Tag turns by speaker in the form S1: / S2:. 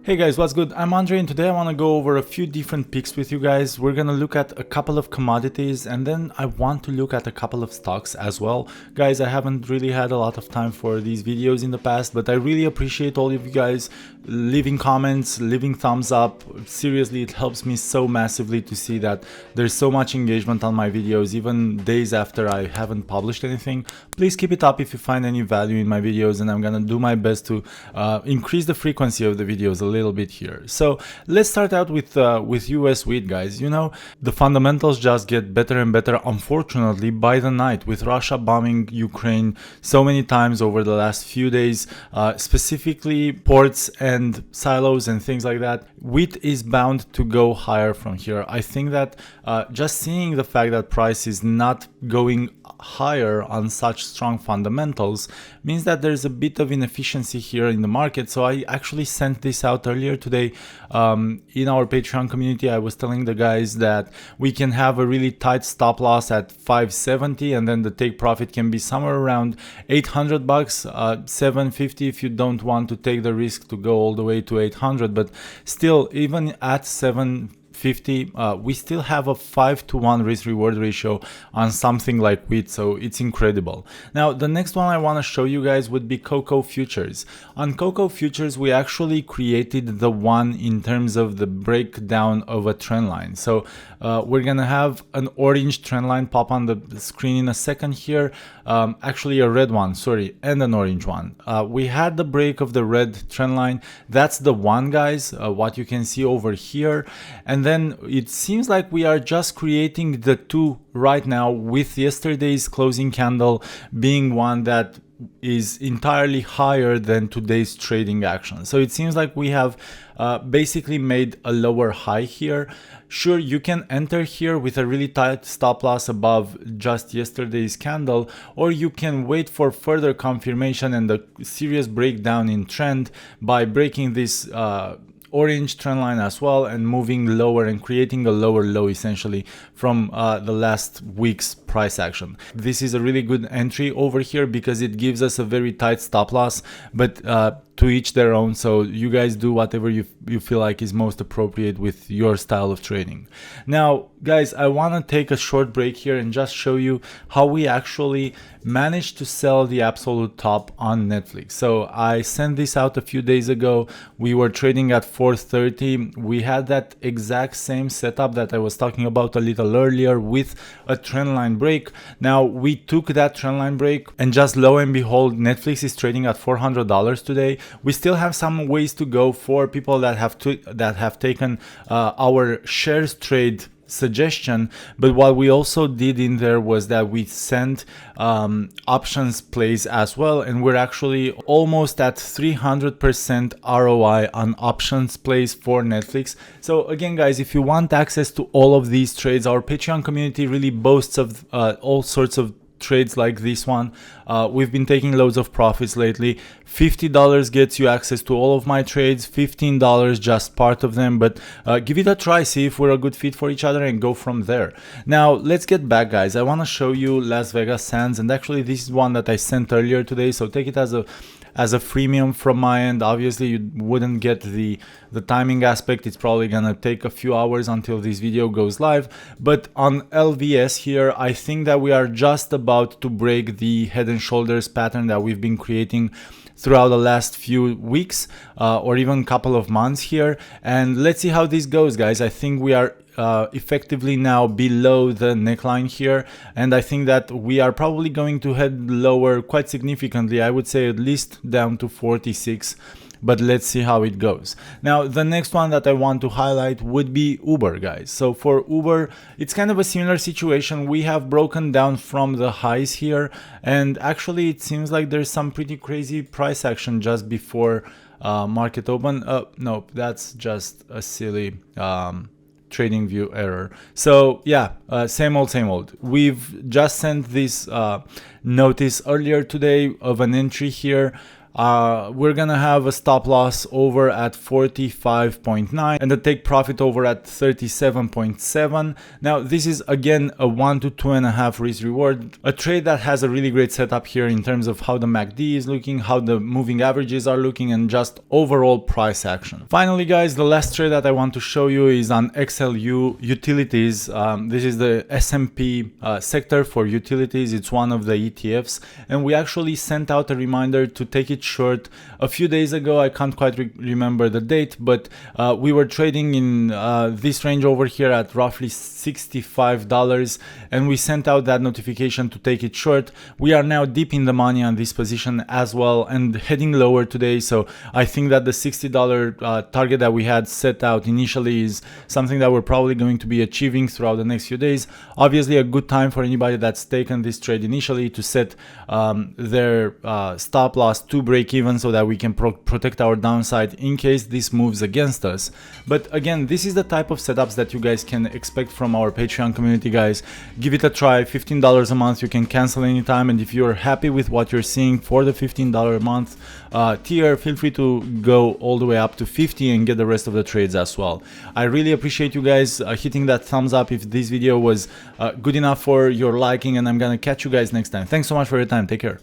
S1: Hey guys, what's good? I'm Andre and today I want to go over a few different picks with you guys. We're going to look at a couple of commodities and then I want to look at a couple of stocks as well. Guys, I haven't really had a lot of time for these videos in the past, but I really appreciate all of you guys leaving comments, leaving thumbs up. Seriously, it helps me so massively to see that there's so much engagement on my videos, even days after I haven't published anything. Please keep it up if you find any value in my videos, and I'm going to do my best to increase the frequency of the videos a little bit here. So let's start out with US wheat, guys. You know, the fundamentals just get better and better, unfortunately, by the night, with Russia bombing Ukraine so many times over the last few days, specifically ports and silos and things like that. Wheat is bound to go higher from here. I think that just seeing the fact that price is not going higher on such strong fundamentals means that there's a bit of inefficiency here in the market. So I actually sent this out earlier today in our Patreon community. I was telling the guys that we can have a really tight stop loss at 570 and then the take profit can be somewhere around 800 bucks, 750 if you don't want to take the risk to go all the way to 800. But still, even at 750, we still have a 5-to-1 risk-reward ratio on something like wheat, so it's incredible. Now, the next one I want to show you guys would be cocoa futures. On cocoa futures, we actually created the one in terms of the breakdown of a trend line. So we're gonna have an orange trend line pop on the screen in a second here. Actually a red one, sorry, and an orange one. We had the break of the red trend line. That's the one, guys, what you can see over here. And then it seems like we are just creating the two right now, with yesterday's closing candle being one that is entirely higher than today's trading action. So it seems like we have basically made a lower high here. Sure, you can enter here with a really tight stop loss above just yesterday's candle, or you can wait for further confirmation and a serious breakdown in trend by breaking this orange trend line as well and moving lower and creating a lower low essentially from the last week's price action. This is a really good entry over here because it gives us a very tight stop loss, but to each their own. So you guys do whatever you feel like is most appropriate with your style of trading. Now, guys, I want to take a short break here and just show you how we actually managed to sell the absolute top on Netflix. So I sent this out a few days ago. We were trading at 430. We had that exact same setup that I was talking about a little earlier with a trend line break. Now we took that trend line break and just lo and behold, Netflix is trading at $400 today. We still have some ways to go for people that have taken our shares trade suggestion, but what we also did in there was that we sent options plays as well, and we're actually almost at 300% ROI on options plays for Netflix. So again, guys, if you want access to all of these trades, our Patreon community really boasts of all sorts of trades like this one. We've been taking loads of profits lately. $50 gets you access to all of my trades, $15 just part of them, but give it a try, see if we're a good fit for each other and go from there. Now let's get back, guys. I want to show you Las Vegas Sands, and actually this is one that I sent earlier today, so take it as a freemium from my end. Obviously you wouldn't get the timing aspect. It's probably gonna take a few hours until this video goes live, but on LVS here, I think that we are just about to break the head and shoulders pattern that we've been creating throughout the last few weeks or even couple of months here, and let's see how this goes, guys. I think we are effectively now below the neckline here, and I think that we are probably going to head lower quite significantly. I would say at least down to 46, but let's see how it goes. Now the next one that I want to highlight would be Uber, guys. So for Uber, it's kind of a similar situation. We have broken down from the highs here, and actually it seems like there's some pretty crazy price action just before market open. No, that's just a silly trading view error. So yeah, same old. We've just sent this notice earlier today of an entry here. we're gonna have a stop loss over at 45.9 and the take profit over at 37.7. Now this is again a 1 to 2.5 risk reward, a trade that has a really great setup here in terms of how the MACD is looking, how the moving averages are looking, and just overall price action. Finally guys, the last trade that I want to show you is on XLU utilities. This is the S&P sector for utilities. It's one of the ETFs, and we actually sent out a reminder to take it short a few days ago. I can't quite remember the date, but we were trading in this range over here at roughly $65, and we sent out that notification to take it short. We are now deep in the money on this position as well and heading lower today, so I think that the $60 target that we had set out initially is something that we're probably going to be achieving throughout the next few days. Obviously a good time for anybody that's taken this trade initially to set their stop loss to break even so that we can protect our downside in case this moves against us. But again, this is the type of setups that you guys can expect from our Patreon community, guys. Give it a try. $15 a month, you can cancel anytime, and if you're happy with what you're seeing for the $15 a month tier, feel free to go all the way up to $50 and get the rest of the trades as well. I really appreciate you guys hitting that thumbs up if this video was good enough for your liking, and I'm gonna catch you guys next time. Thanks so much for your time. Take care.